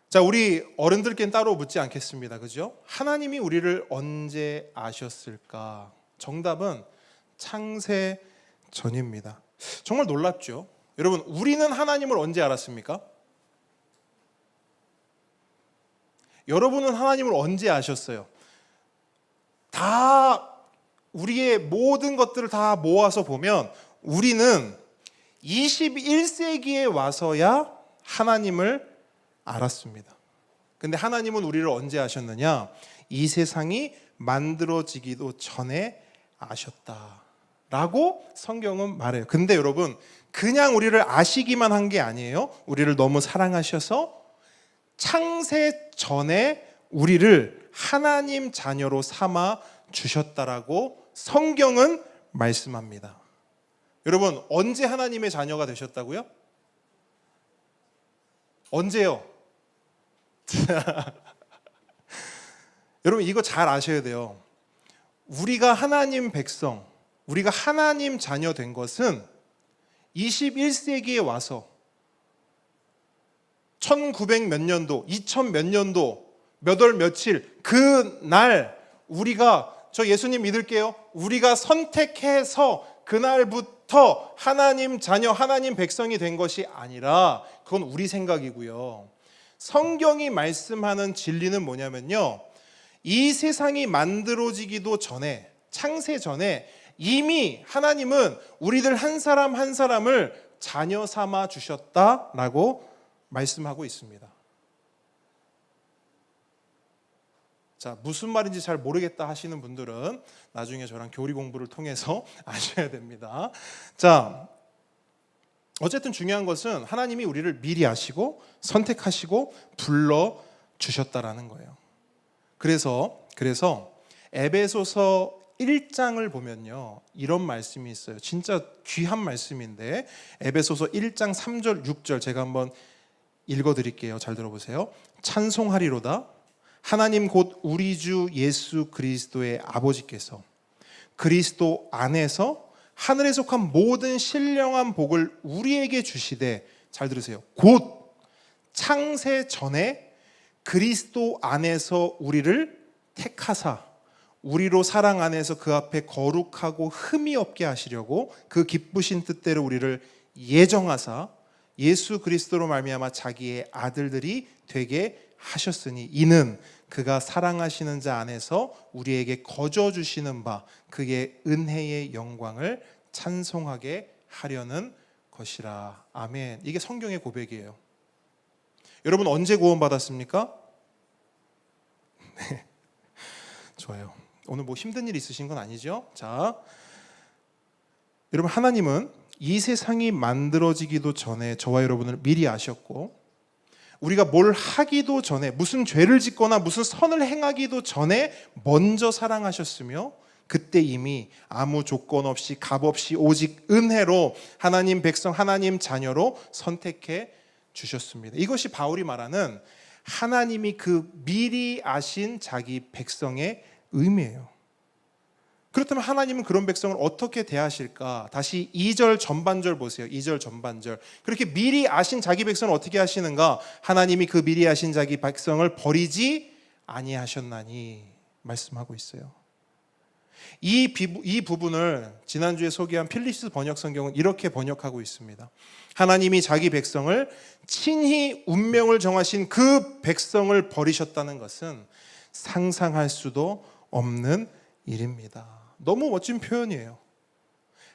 자, 우리 어른들께는 따로 묻지 않겠습니다. 그죠? 하나님이 우리를 언제 아셨을까? 정답은 창세 전입니다. 정말 놀랍죠? 여러분, 우리는 하나님을 언제 알았습니까? 여러분은 하나님을 언제 아셨어요? 다 우리의 모든 것들을 다 모아서 보면 우리는 21세기에 와서야 하나님을 알았습니다. 근데 하나님은 우리를 언제 아셨느냐? 이 세상이 만들어지기도 전에 아셨다라고 성경은 말해요. 근데 여러분, 그냥 우리를 아시기만 한 게 아니에요. 우리를 너무 사랑하셔서 창세 전에 우리를 하나님 자녀로 삼아 주셨다라고 성경은 말씀합니다. 여러분, 언제 하나님의 자녀가 되셨다고요? 언제요? 여러분, 이거 잘 아셔야 돼요. 우리가 하나님 백성, 우리가 하나님 자녀 된 것은 21세기에 와서 1900 몇 년도, 2000 몇 년도, 몇 월 며칠 그날 우리가, 저 예수님 믿을게요, 우리가 선택해서 그날부터 하나님 자녀, 하나님 백성이 된 것이 아니라 그건 우리 생각이고요. 성경이 말씀하는 진리는 뭐냐면요, 이 세상이 만들어지기도 전에, 창세 전에 이미 하나님은 우리들 한 사람 한 사람을 자녀 삼아 주셨다라고 말씀하고 있습니다. 자, 무슨 말인지 잘 모르겠다 하시는 분들은 나중에 저랑 교리 공부를 통해서 아셔야 됩니다. 자, 어쨌든 중요한 것은 하나님이 우리를 미리 아시고 선택하시고 불러 주셨다라는 거예요. 그래서 에베소서 1장을 보면요, 이런 말씀이 있어요. 진짜 귀한 말씀인데, 에베소서 1장 3절 6절 제가 한번 읽어드릴게요. 잘 들어보세요. 찬송하리로다 하나님 곧 우리 주 예수 그리스도의 아버지께서 그리스도 안에서 하늘에 속한 모든 신령한 복을 우리에게 주시되, 잘 들으세요, 곧 창세 전에 그리스도 안에서 우리를 택하사 우리로 사랑 안에서 그 앞에 거룩하고 흠이 없게 하시려고 그 기쁘신 뜻대로 우리를 예정하사 예수 그리스도로 말미암아 자기의 아들들이 되게 하셨으니, 이는 그가 사랑하시는 자 안에서 우리에게 거저 주시는 바 그의 은혜의 영광을 찬송하게 하려는 것이라. 아멘. 이게 성경의 고백이에요. 여러분 언제 구원받았습니까? 네, 좋아요. 오늘 뭐 힘든 일 있으신 건 아니죠? 자, 여러분 하나님은 이 세상이 만들어지기도 전에 저와 여러분을 미리 아셨고, 우리가 뭘 하기도 전에, 무슨 죄를 짓거나 무슨 선을 행하기도 전에 먼저 사랑하셨으며, 그때 이미 아무 조건 없이 값 없이 오직 은혜로 하나님 백성, 하나님 자녀로 선택해 주셨습니다. 이것이 바울이 말하는 하나님이 그 미리 아신 자기 백성의 의미예요. 그렇다면 하나님은 그런 백성을 어떻게 대하실까? 다시 2절 전반절 보세요. 2절 전반절. 그렇게 미리 아신 자기 백성을 어떻게 하시는가? 하나님이 그 미리 아신 자기 백성을 버리지 아니하셨나니 말씀하고 있어요. 이 부분을 지난주에 소개한 필리스 번역 성경은 이렇게 번역하고 있습니다. 하나님이 자기 백성을 친히 운명을 정하신 그 백성을 버리셨다는 것은 상상할 수도 없는 일입니다. 너무 멋진 표현이에요.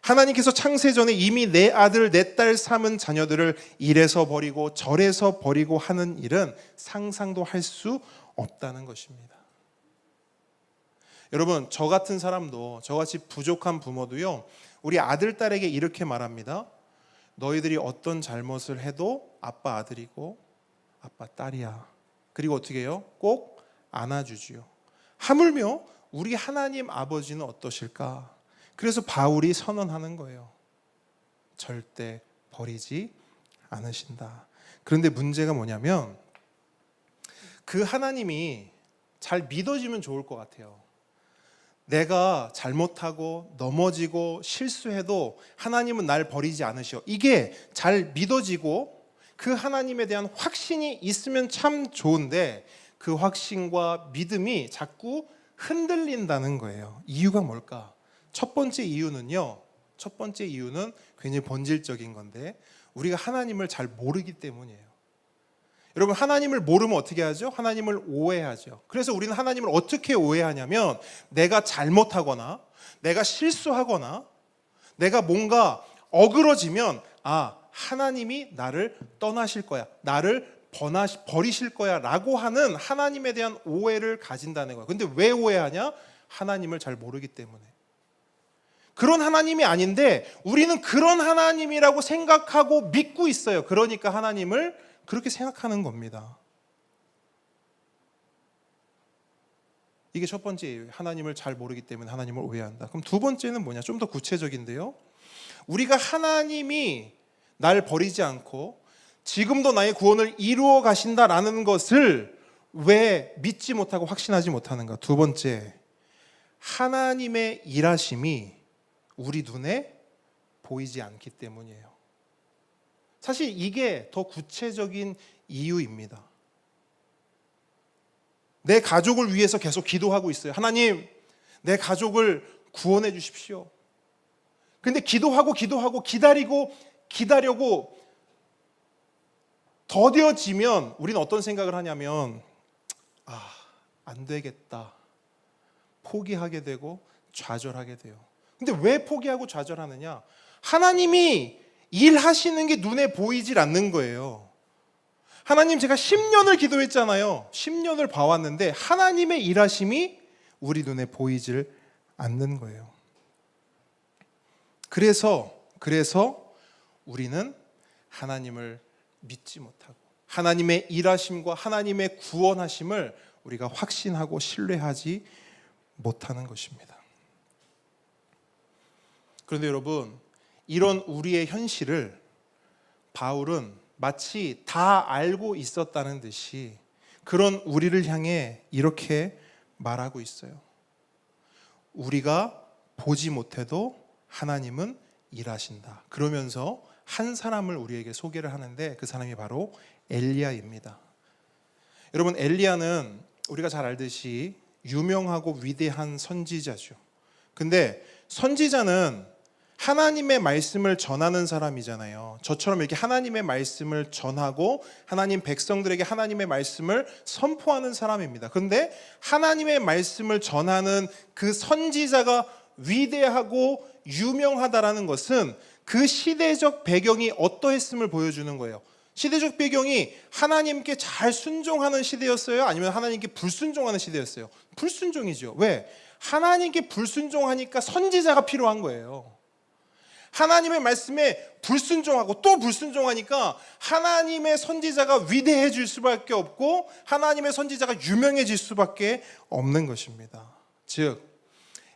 하나님께서 창세전에 이미 내 아들 내 딸 삼은 자녀들을 이래서 버리고 저래서 버리고 하는 일은 상상도 할 수 없다는 것입니다. 여러분, 저 같은 사람도, 저같이 부족한 부모도요, 우리 아들 딸에게 이렇게 말합니다. 너희들이 어떤 잘못을 해도 아빠 아들이고 아빠 딸이야. 그리고 어떻게 해요? 꼭 안아주지요. 하물며 우리 하나님 아버지는 어떠실까? 그래서 바울이 선언하는 거예요. 절대 버리지 않으신다. 그런데 문제가 뭐냐면 그 하나님이 잘 믿어지면 좋을 것 같아요. 내가 잘못하고 넘어지고 실수해도 하나님은 날 버리지 않으셔. 이게 잘 믿어지고 그 하나님에 대한 확신이 있으면 참 좋은데, 그 확신과 믿음이 자꾸 흔들린다는 거예요. 이유가 뭘까? 첫 번째 이유는 굉장히 본질적인 건데, 우리가 하나님을 잘 모르기 때문이에요. 여러분, 하나님을 모르면 어떻게 하죠? 하나님을 오해하죠. 그래서 우리는 하나님을 어떻게 오해하냐면, 내가 잘못하거나 내가 실수하거나 내가 뭔가 어그러지면 하나님이 나를 떠나실 거야, 나를 버리실 거야 라고 하는 하나님에 대한 오해를 가진다는 거예요. 근데 왜 오해하냐? 하나님을 잘 모르기 때문에. 그런 하나님이 아닌데 우리는 그런 하나님이라고 생각하고 믿고 있어요. 그러니까 하나님을 그렇게 생각하는 겁니다. 이게 첫 번째예요. 하나님을 잘 모르기 때문에 하나님을 오해한다. 그럼 두 번째는 뭐냐? 좀 더 구체적인데요. 우리가 하나님이 날 버리지 않고 지금도 나의 구원을 이루어 가신다라는 것을 왜 믿지 못하고 확신하지 못하는가? 두 번째, 하나님의 일하심이 우리 눈에 보이지 않기 때문이에요. 사실 이게 더 구체적인 이유입니다. 내 가족을 위해서 계속 기도하고 있어요. 하나님, 내 가족을 구원해 주십시오. 근데 기도하고 기다려고 더뎌지면 우리는 어떤 생각을 하냐면 안 되겠다, 포기하게 되고 좌절하게 돼요. 근데 왜 포기하고 좌절하느냐? 하나님이 일하시는 게 눈에 보이질 않는 거예요. 하나님, 제가 10년을 기도했잖아요. 10년을 봐왔는데 하나님의 일하심이 우리 눈에 보이질 않는 거예요. 그래서 우리는 하나님을 믿지 못하고 하나님의 일하심과 하나님의 구원하심을 우리가 확신하고 신뢰하지 못하는 것입니다. 그런데 여러분, 이런 우리의 현실을 바울은 마치 다 알고 있었다는 듯이 그런 우리를 향해 이렇게 말하고 있어요. 우리가 보지 못해도 하나님은 일하신다. 그러면서 한 사람을 우리에게 소개를 하는데 그 사람이 바로 엘리야입니다. 여러분, 엘리야는 우리가 잘 알듯이 유명하고 위대한 선지자죠. 근데 선지자는 하나님의 말씀을 전하는 사람이잖아요. 저처럼 이렇게 하나님의 말씀을 전하고 하나님 백성들에게 하나님의 말씀을 선포하는 사람입니다. 그런데 하나님의 말씀을 전하는 그 선지자가 위대하고 유명하다라는 것은 그 시대적 배경이 어떠했음을 보여주는 거예요. 시대적 배경이 하나님께 잘 순종하는 시대였어요? 아니면 하나님께 불순종하는 시대였어요? 불순종이죠. 왜? 하나님께 불순종하니까 선지자가 필요한 거예요. 하나님의 말씀에 불순종하고 또 불순종하니까 하나님의 선지자가 위대해질 수밖에 없고 하나님의 선지자가 유명해질 수밖에 없는 것입니다. 즉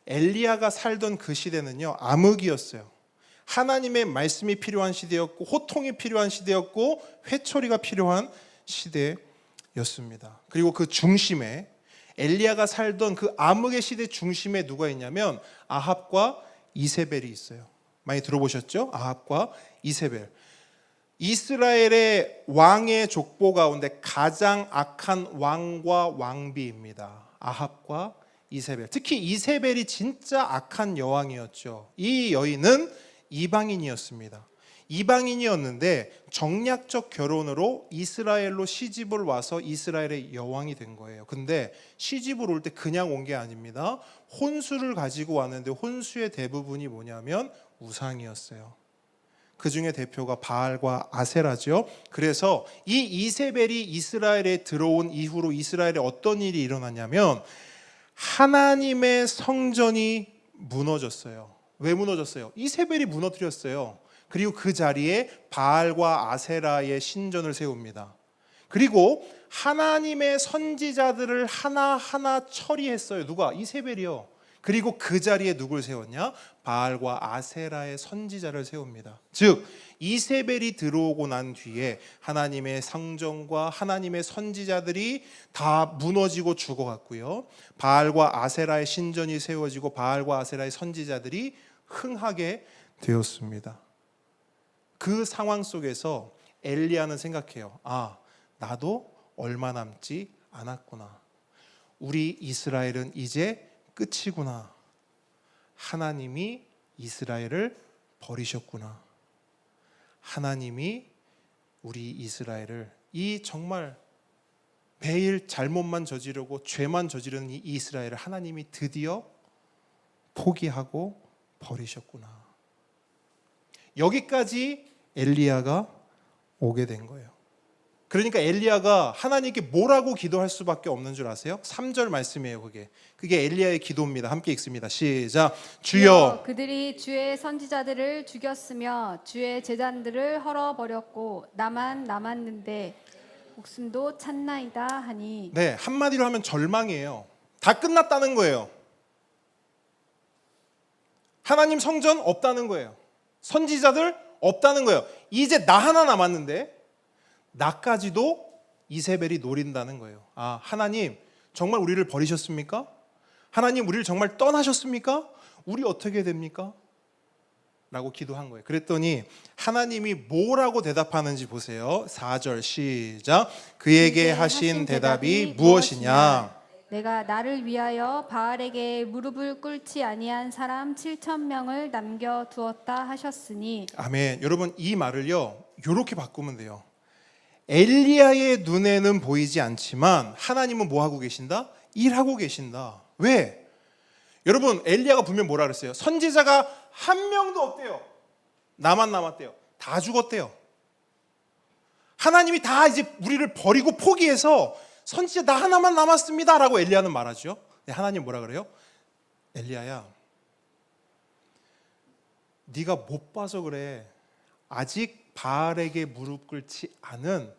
엘리야가 살던 그 시대는요, 암흑이었어요. 하나님의 말씀이 필요한 시대였고 호통이 필요한 시대였고 회초리가 필요한 시대였습니다. 그리고 그 중심에 엘리야가 살던 그 암흑의 시대 중심에 누가 있냐면 아합과 이세벨이 있어요. 많이 들어보셨죠? 아합과 이세벨. 이스라엘의 왕의 족보 가운데 가장 악한 왕과 왕비입니다. 아합과 이세벨. 특히 이세벨이 진짜 악한 여왕이었죠. 이 여인은 이방인이었습니다. 이방인이었는데 정략적 결혼으로 이스라엘로 시집을 와서 이스라엘의 여왕이 된 거예요. 근데 시집을 올 때 그냥 온 게 아닙니다. 혼수를 가지고 왔는데 혼수의 대부분이 뭐냐면 우상이었어요. 그 중에 대표가 바알과 아세라죠. 그래서 이 이세벨이 이스라엘에 들어온 이후로 이스라엘에 어떤 일이 일어났냐면 하나님의 성전이 무너졌어요. 왜 무너졌어요? 이세벨이 무너뜨렸어요. 그리고 그 자리에 바알과 아세라의 신전을 세웁니다. 그리고 하나님의 선지자들을 하나하나 처리했어요. 누가? 이세벨이요. 그리고 그 자리에 누굴 세웠냐? 바알과 아세라의 선지자를 세웁니다. 즉 이세벨이 들어오고 난 뒤에 하나님의 성전과 하나님의 선지자들이 다 무너지고 죽어갔고요. 바알과 아세라의 신전이 세워지고 바알과 아세라의 선지자들이 흥하게 되었습니다. 그 상황 속에서 엘리야는 생각해요. 아, 나도 얼마 남지 않았구나. 우리 이스라엘은 이제 끝이구나. 하나님이 이스라엘을 버리셨구나. 하나님이 우리 이스라엘을 이 정말 매일 잘못만 저지르고 죄만 저지르는 이 이스라엘을 하나님이 드디어 포기하고 버리셨구나. 여기까지 엘리야가 오게 된 거예요. 그러니까 엘리야가 하나님께 뭐라고 기도할 수밖에 없는 줄 아세요? 3절 말씀이에요. 그게 엘리야의 기도입니다. 함께 읽습니다. 시작. 주여, 그들이 주의 선지자들을 죽였으며 주의 제단들을 헐어버렸고 나만 남았는데 목숨도 찼나이다 하니. 네, 한마디로 하면 절망이에요. 다 끝났다는 거예요. 하나님 성전 없다는 거예요. 선지자들 없다는 거예요. 이제 나 하나 남았는데 나까지도 이세벨이 노린다는 거예요. 아, 하나님 정말 우리를 버리셨습니까? 하나님 우리를 정말 떠나셨습니까? 우리 어떻게 됩니까? 라고 기도한 거예요. 그랬더니 하나님이 뭐라고 대답하는지 보세요. 4절 시작. 그에게 하신 대답이 무엇이냐? 내가 나를 위하여 바알에게 무릎을 꿇지 아니한 사람 7,000명을 남겨두었다 하셨으니. 아멘. 여러분 이 말을요 이렇게 바꾸면 돼요. 엘리야의 눈에는 보이지 않지만 하나님은 뭐 하고 계신다? 일하고 계신다. 왜? 여러분 엘리야가 분명 뭐라 그랬어요? 선지자가 한 명도 없대요. 나만 남았대요. 다 죽었대요. 하나님이 다 이제 우리를 버리고 포기해서 선지자 나 하나만 남았습니다 라고 엘리야는 말하죠. 하나님 뭐라 그래요? 엘리야야, 네가 못 봐서 그래. 아직 바알에게 무릎 꿇지 않은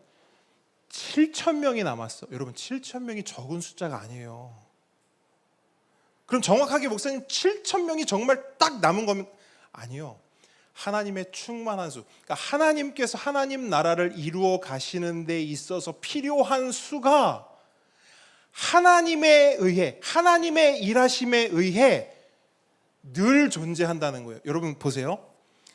7,000명이 남았어. 여러분 7,000명이 적은 숫자가 아니에요. 그럼 정확하게 목사님 7,000명이 정말 딱 남은 거면 아니요. 하나님의 충만한 수. 그러니까 하나님께서 하나님 나라를 이루어 가시는 데 있어서 필요한 수가 하나님에 의해, 하나님의 일하심에 의해 늘 존재한다는 거예요. 여러분 보세요.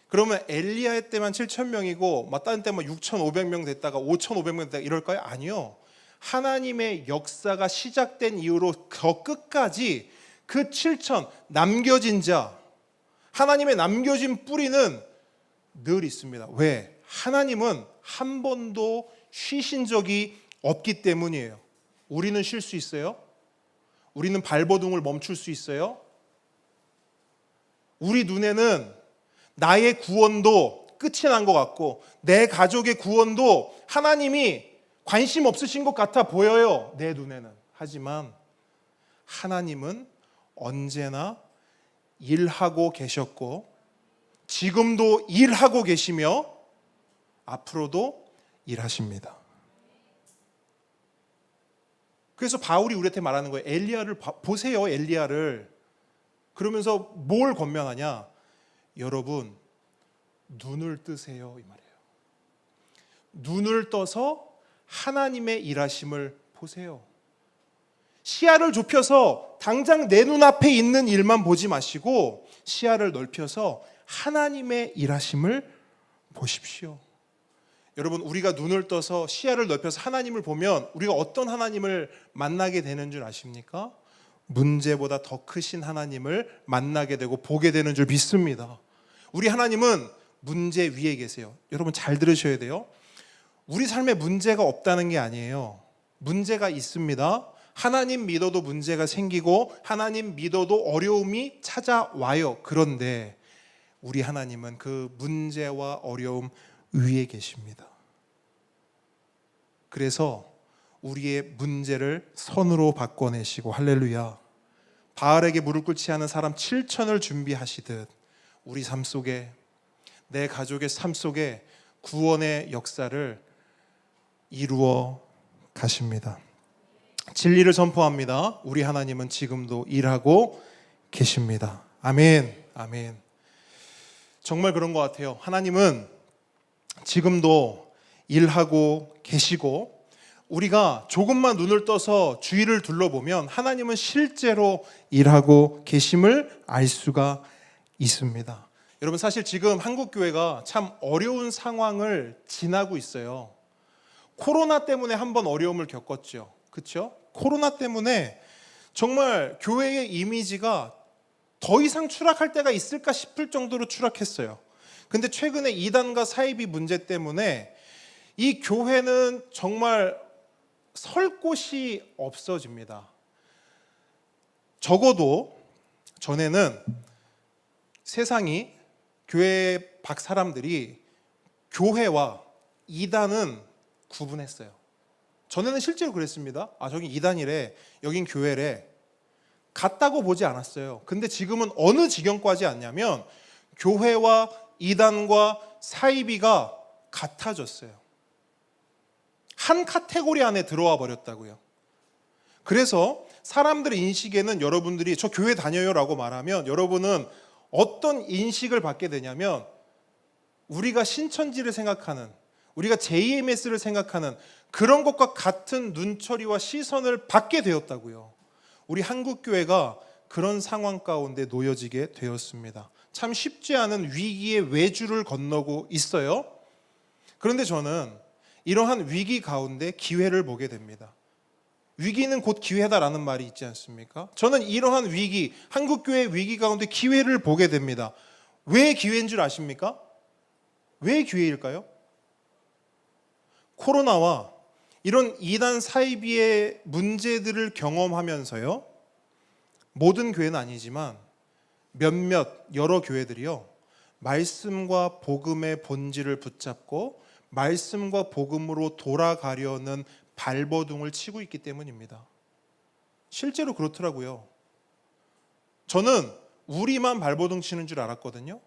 그러면 엘리야 때만 7,000명이고 다른 때 6,500명 됐다가 5,500명 됐다가 이럴까요? 아니요. 하나님의 역사가 시작된 이후로 더 끝까지 그 7,000 남겨진 자, 하나님의 남겨진 뿌리는 늘 있습니다. 왜? 하나님은 한 번도 쉬신 적이 없기 때문이에요. 우리는 쉴 수 있어요? 우리는 발버둥을 멈출 수 있어요? 우리 눈에는 나의 구원도 끝이 난 것 같고 내 가족의 구원도 하나님이 관심 없으신 것 같아 보여요. 내 눈에는. 하지만 하나님은 언제나 일하고 계셨고 지금도 일하고 계시며 앞으로도 일하십니다. 그래서 바울이 우리한테 말하는 거예요. 엘리야를 보세요. 엘리야를. 그러면서 뭘 권면하냐? 여러분 눈을 뜨세요 이 말이에요. 눈을 떠서 하나님의 일하심을 보세요. 시야를 좁혀서 당장 내 눈앞에 있는 일만 보지 마시고 시야를 넓혀서 하나님의 일하심을 보십시오. 여러분 우리가 눈을 떠서 시야를 넓혀서 하나님을 보면 우리가 어떤 하나님을 만나게 되는 줄 아십니까? 문제보다 더 크신 하나님을 만나게 되고 보게 되는 줄 믿습니다. 우리 하나님은 문제 위에 계세요. 여러분 잘 들으셔야 돼요. 우리 삶에 문제가 없다는 게 아니에요. 문제가 있습니다. 하나님 믿어도 문제가 생기고 하나님 믿어도 어려움이 찾아와요. 그런데 우리 하나님은 그 문제와 어려움 위에 계십니다. 그래서 우리의 문제를 선으로 바꿔내시고 할렐루야. 바알에게 무릎 꿇지 않은 사람 7,000을 준비하시듯 우리 삶 속에 내 가족의 삶 속에 구원의 역사를 이루어 가십니다. 진리를 선포합니다. 우리 하나님은 지금도 일하고 계십니다. 아멘. 아멘. 정말 그런 것 같아요. 하나님은 지금도 일하고 계시고 우리가 조금만 눈을 떠서 주위를 둘러보면 하나님은 실제로 일하고 계심을 알 수가 있습니다. 여러분 사실 지금 한국교회가 참 어려운 상황을 지나고 있어요. 코로나 때문에 한번 어려움을 겪었죠. 그렇죠? 코로나 때문에 정말 교회의 이미지가 더 이상 추락할 때가 있을까 싶을 정도로 추락했어요. 근데 최근에 이단과 사이비 문제 때문에 이 교회는 정말 설 곳이 없어집니다. 적어도 전에는 세상이 교회 밖 사람들이 교회와 이단은 구분했어요. 전에는 실제로 그랬습니다. 저긴 이단이래, 여긴 교회래. 같다고 보지 않았어요. 근데 지금은 어느 지경까지 왔냐면 교회와 이단과 사이비가 같아졌어요. 한 카테고리 안에 들어와 버렸다고요. 그래서 사람들의 인식에는 여러분들이 저 교회 다녀요 라고 말하면 여러분은 어떤 인식을 받게 되냐면 우리가 신천지를 생각하는, 우리가 JMS를 생각하는 그런 것과 같은 눈초리와 시선을 받게 되었다고요. 우리 한국교회가 그런 상황 가운데 놓여지게 되었습니다. 참 쉽지 않은 위기의 외주를 건너고 있어요. 그런데 저는 이러한 위기 가운데 기회를 보게 됩니다. 위기는 곧 기회다라는 말이 있지 않습니까? 저는 이러한 위기, 한국교회의 위기 가운데 기회를 보게 됩니다. 왜 기회인 줄 아십니까? 왜 기회일까요? 코로나와 이런 이단 사이비의 문제들을 경험하면서요, 모든 교회는 아니지만 몇몇 여러 교회들이요, 말씀과 복음의 본질을 붙잡고 말씀과 복음으로 돌아가려는 발버둥을 치고 있기 때문입니다. 실제로 그렇더라고요. 저는 우리만 발버둥 치는 줄 알았거든요.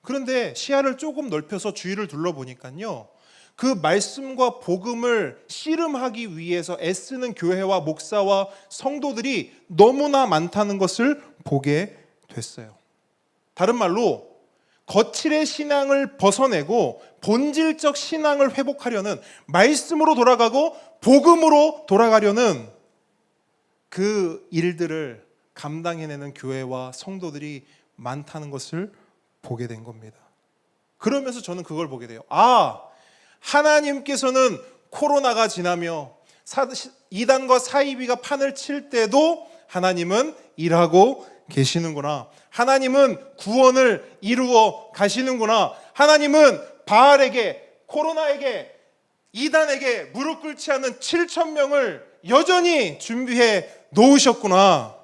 그런데 시야를 조금 넓혀서 주위를 둘러보니까요, 그 말씀과 복음을 씨름하기 위해서 애쓰는 교회와 목사와 성도들이 너무나 많다는 것을 보게 됐어요. 다른 말로 거칠의 신앙을 벗어내고 본질적 신앙을 회복하려는, 말씀으로 돌아가고 복음으로 돌아가려는 그 일들을 감당해내는 교회와 성도들이 많다는 것을 보게 된 겁니다. 그러면서 저는 그걸 보게 돼요. 하나님께서는 코로나가 지나며 이단과 사이비가 판을 칠 때도 하나님은 일하고 계시는구나. 하나님은 구원을 이루어 가시는구나. 하나님은 바알에게, 코로나에게, 이단에게 무릎 꿇지 않는 7,000명을 여전히 준비해 놓으셨구나.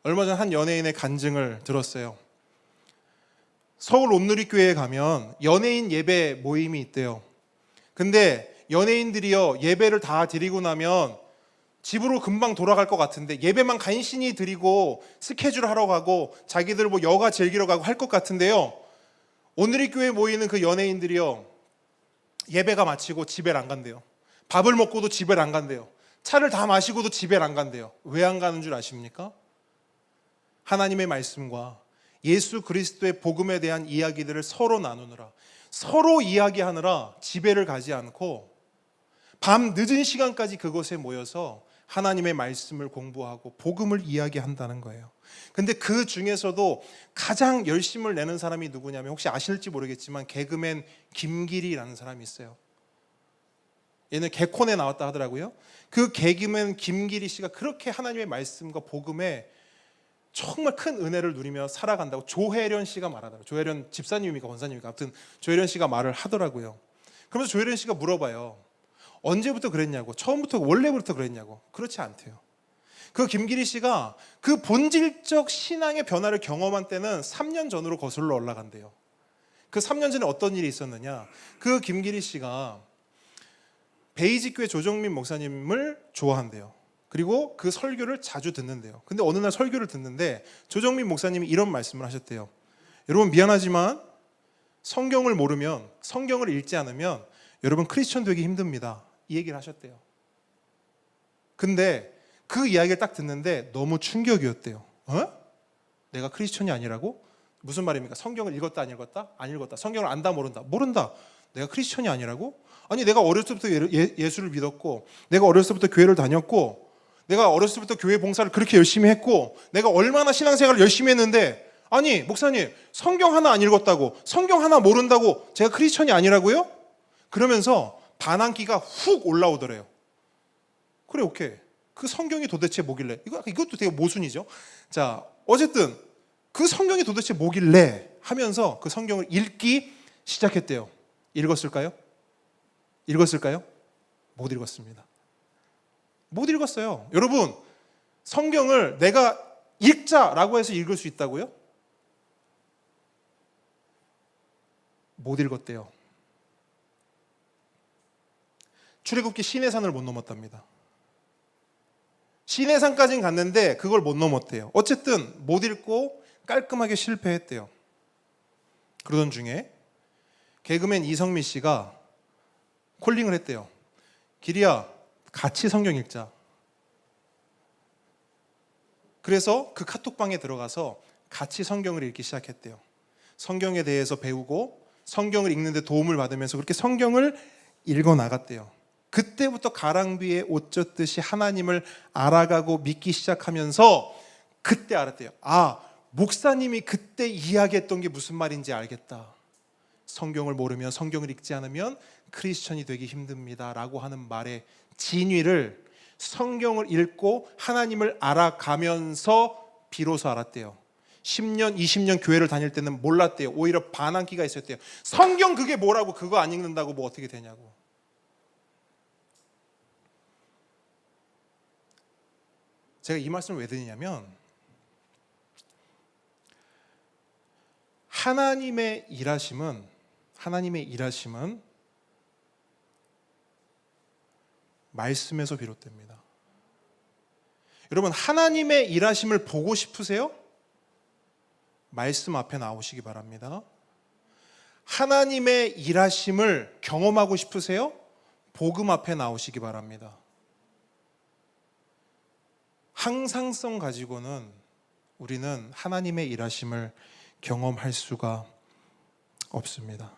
얼마 전 한 연예인의 간증을 들었어요. 서울 온누리교회에 가면 연예인 예배 모임이 있대요. 근데 연예인들이요, 예배를 다 드리고 나면 집으로 금방 돌아갈 것 같은데 예배만 간신히 드리고 스케줄 하러 가고 자기들 뭐 여가 즐기러 가고 할 것 같은데요, 온누리교회에 모이는 그 연예인들이요, 예배가 마치고 집에 안 간대요. 밥을 먹고도 집에 안 간대요. 차를 다 마시고도 집에 안 간대요. 왜 안 가는 줄 아십니까? 하나님의 말씀과 예수 그리스도의 복음에 대한 이야기들을 서로 나누느라, 서로 이야기하느라 집에를 가지 않고 밤 늦은 시간까지 그곳에 모여서 하나님의 말씀을 공부하고 복음을 이야기한다는 거예요. 근데 그 중에서도 가장 열심을 내는 사람이 누구냐면, 혹시 아실지 모르겠지만 개그맨 김기리라는 사람이 있어요. 얘는 개콘에 나왔다 하더라고요. 그 개그맨 김기리 씨가 그렇게 하나님의 말씀과 복음에 정말 큰 은혜를 누리며 살아간다고 조혜련 씨가 말하더라고요. 조혜련 집사님입니까 권사님입니까? 아무튼 조혜련 씨가 말을 하더라고요. 그러면서 조혜련 씨가 물어봐요. 언제부터 그랬냐고. 처음부터 원래부터 그랬냐고. 그렇지 않대요. 그 김기리 씨가 그 본질적 신앙의 변화를 경험한 때는 3년 전으로 거슬러 올라간대요. 그 3년 전에 어떤 일이 있었느냐. 그 김기리 씨가 베이직교회 조정민 목사님을 좋아한대요. 그리고 그 설교를 자주 듣는데요. 근데 어느 날 설교를 듣는데 조정민 목사님이 이런 말씀을 하셨대요. 여러분 미안하지만 성경을 모르면, 성경을 읽지 않으면 여러분 크리스천 되기 힘듭니다. 이 얘기를 하셨대요. 근데 그 이야기를 딱 듣는데 너무 충격이었대요. 내가 크리스천이 아니라고? 무슨 말입니까? 성경을 읽었다 안 읽었다? 안 읽었다. 성경을 안다 모른다? 모른다. 내가 크리스천이 아니라고? 아니 내가 어렸을 때부터 예수를 믿었고, 내가 어렸을 때부터 교회를 다녔고, 내가 어렸을 때부터 교회 봉사를 그렇게 열심히 했고, 내가 얼마나 신앙생활을 열심히 했는데, 아니 목사님 성경 하나 안 읽었다고, 성경 하나 모른다고 제가 크리스천이 아니라고요? 그러면서 반항기가 훅 올라오더래요. 그래, 오케이. 그 성경이 도대체 뭐길래? 이것도 되게 모순이죠. 자, 어쨌든 그 성경이 도대체 뭐길래 하면서 그 성경을 읽기 시작했대요. 읽었을까요? 못 읽었습니다. 못 읽었어요. 여러분, 성경을 내가 읽자라고 해서 읽을 수 있다고요? 못 읽었대요. 출애굽기 시내산을 못 넘었답니다. 시내산까지는 갔는데 그걸 못 넘었대요. 어쨌든 못 읽고 깔끔하게 실패했대요. 그러던 중에 개그맨 이성미 씨가 콜링을 했대요. 기리야, 같이 성경 읽자. 그래서 그 카톡방에 들어가서 같이 성경을 읽기 시작했대요. 성경에 대해서 배우고 성경을 읽는 데 도움을 받으면서 그렇게 성경을 읽어 나갔대요. 그때부터 가랑비에 옷 젖듯이 하나님을 알아가고 믿기 시작하면서 그때 알았대요. 목사님이 그때 이야기했던 게 무슨 말인지 알겠다. 성경을 모르면, 성경을 읽지 않으면 크리스천이 되기 힘듭니다 라고 하는 말의 진위를 성경을 읽고 하나님을 알아가면서 비로소 알았대요. 10년, 20년 교회를 다닐 때는 몰랐대요. 오히려 반항기가 있었대요. 성경 그게 뭐라고, 그거 안 읽는다고 뭐 어떻게 되냐고. 제가 이 말씀을 왜 드리냐면, 하나님의 일하심은 말씀에서 비롯됩니다. 여러분, 하나님의 일하심을 보고 싶으세요? 말씀 앞에 나오시기 바랍니다. 하나님의 일하심을 경험하고 싶으세요? 복음 앞에 나오시기 바랍니다. 항상성 가지고는 우리는 하나님의 일하심을 경험할 수가 없습니다.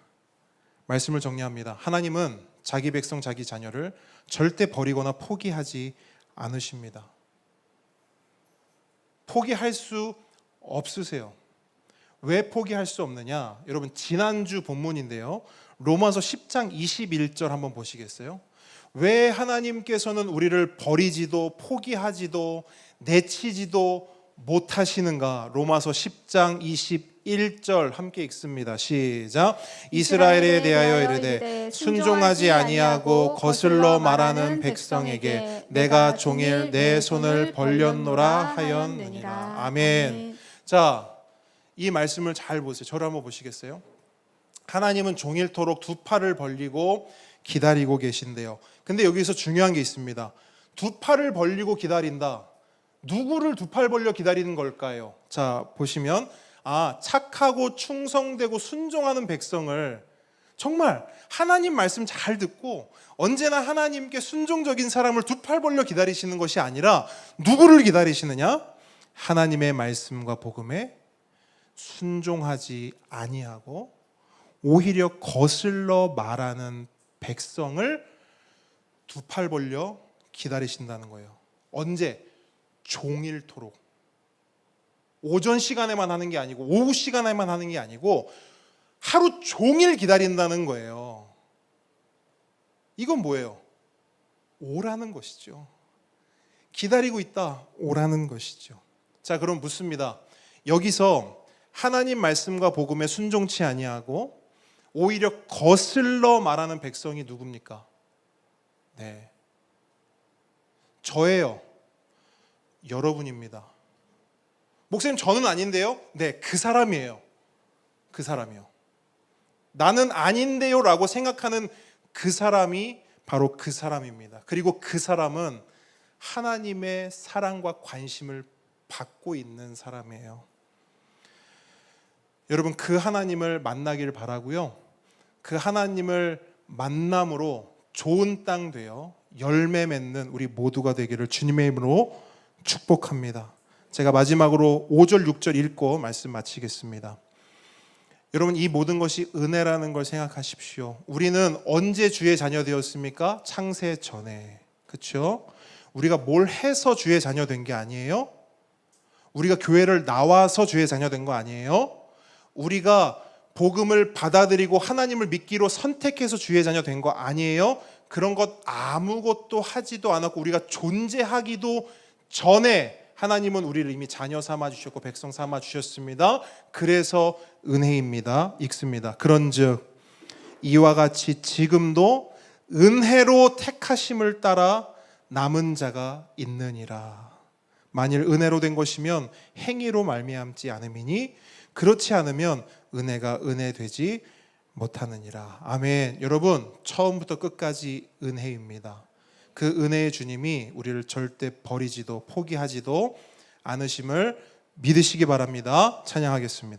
말씀을 정리합니다. 하나님은 자기 백성 자기 자녀를 절대 버리거나 포기하지 않으십니다. 포기할 수 없으세요. 왜 포기할 수 없느냐? 여러분 지난주 본문인데요. 로마서 10장 21절 한번 보시겠어요? 왜 하나님께서는 우리를 버리지도 포기하지도 내치지도 못하시는가? 로마서 10장 21절 함께 읽습니다. 시작. 이스라엘에 대하여 이르되 순종하지 아니하고 거슬러 말하는 백성에게 내가 종일 내 손을 벌렸노라 하였느니라. 아멘. 자, 이 말씀을 잘 보세요. 저를 한번 보시겠어요? 하나님은 종일토록 두 팔을 벌리고 기다리고 계신데요. 근데 여기서 중요한 게 있습니다. 두 팔을 벌리고 기다린다. 누구를 두 팔 벌려 기다리는 걸까요? 자, 보시면 착하고 충성되고 순종하는 백성을 정말 하나님 말씀 잘 듣고 언제나 하나님께 순종적인 사람을 두 팔 벌려 기다리시는 것이 아니라 누구를 기다리시느냐? 하나님의 말씀과 복음에 순종하지 아니하고 오히려 거슬러 말하는 백성을 두 팔 벌려 기다리신다는 거예요. 언제? 종일토록. 오전 시간에만 하는 게 아니고 오후 시간에만 하는 게 아니고 하루 종일 기다린다는 거예요. 이건 뭐예요? 오라는 것이죠. 기다리고 있다, 오라는 것이죠. 자, 그럼 묻습니다. 여기서 하나님 말씀과 복음에 순종치 아니하고 오히려 거슬러 말하는 백성이 누굽니까? 네, 저예요. 여러분입니다. 목사님 저는 아닌데요? 네, 그 사람이에요. 그 사람이요. 나는 아닌데요 라고 생각하는 그 사람이 바로 그 사람입니다. 그리고 그 사람은 하나님의 사랑과 관심을 받고 있는 사람이에요. 여러분 그 하나님을 만나기를 바라고요. 그 하나님을 만남으로 좋은 땅 되어 열매 맺는 우리 모두가 되기를 주님의 이름으로 축복합니다. 제가 마지막으로 5절 6절 읽고 말씀 마치겠습니다. 여러분 이 모든 것이 은혜라는 걸 생각하십시오. 우리는 언제 주의 자녀 되었습니까? 창세 전에. 그렇죠? 우리가 뭘 해서 주의 자녀 된 게 아니에요. 우리가 교회를 나와서 주의 자녀 된 거 아니에요. 우리가 복음을 받아들이고 하나님을 믿기로 선택해서 주의 자녀 된 거 아니에요. 그런 것 아무것도 하지도 않았고 우리가 존재하기도 전에 하나님은 우리를 이미 자녀 삼아 주셨고 백성 삼아 주셨습니다. 그래서 은혜입니다. 읽습니다. 그런즉 이와 같이 지금도 은혜로 택하심을 따라 남은 자가 있느니라. 만일 은혜로 된 것이면 행위로 말미암지 않음이니 그렇지 않으면 은혜가 은혜 되지 못하느니라. 아멘. 여러분 처음부터 끝까지 은혜입니다. 그 은혜의 주님이 우리를 절대 버리지도 포기하지도 않으심을 믿으시기 바랍니다. 찬양하겠습니다.